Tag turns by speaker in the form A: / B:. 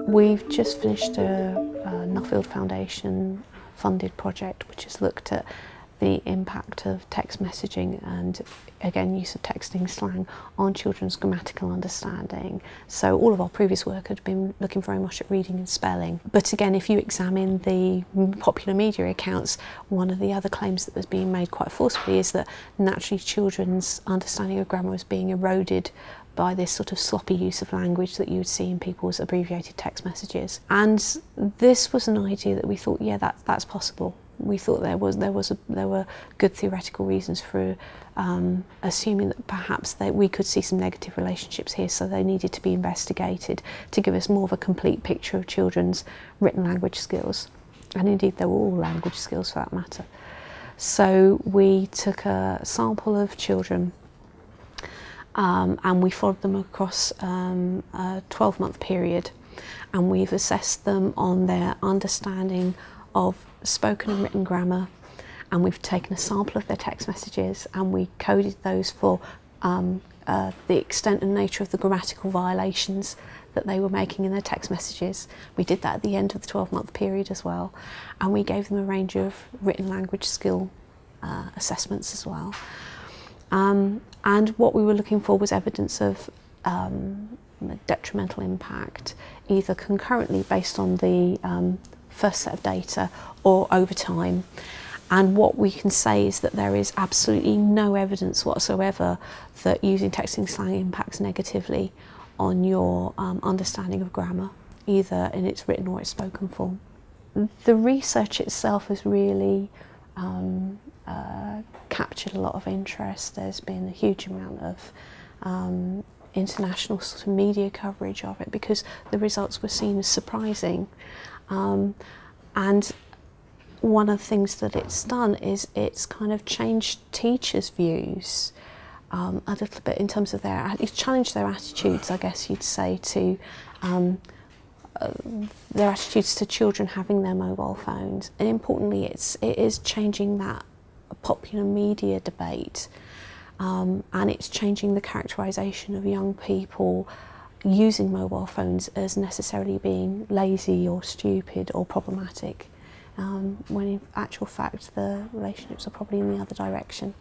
A: We've just finished a Nuffield Foundation funded project which has looked at the impact of text messaging and, again, use of texting slang on children's grammatical understanding. So all of our previous work had been looking very much at reading and spelling. But again, if you examine the popular media accounts, one of the other claims that was being made quite forcefully is that naturally children's understanding of grammar was being eroded by this sort of sloppy use of language that you would see in people's abbreviated text messages. And this was an idea that we thought, yeah, that's possible. We thought there were good theoretical reasons for assuming that perhaps we could see some negative relationships here, so they needed to be investigated to give us more of a complete picture of children's written language skills. And indeed, they were all language skills for that matter. So we took a sample of children and we followed them across a 12-month period, and we've assessed them on their understanding of spoken and written grammar, and we've taken a sample of their text messages and we coded those for the extent and nature of the grammatical violations that they were making in their text messages. We did that at the end of the 12-month period as well, and we gave them a range of written language skill assessments as well. And what we were looking for was evidence of detrimental impact, either concurrently based on the first set of data or over time. And what we can say is that there is absolutely no evidence whatsoever that using texting slang impacts negatively on your understanding of grammar, either in its written or its spoken form. The research itself has really captured a lot of interest. There's been a huge amount of international sort of media coverage of it because the results were seen as surprising. And one of the things that it's done is it's kind of changed teachers' views a little bit in terms of it's challenged their attitudes, I guess you'd say, to their attitudes to children having their mobile phones. And importantly, it is changing that popular media debate, and it's changing the characterisation of young people using mobile phones as necessarily being lazy or stupid or problematic, when in actual fact the relationships are probably in the other direction.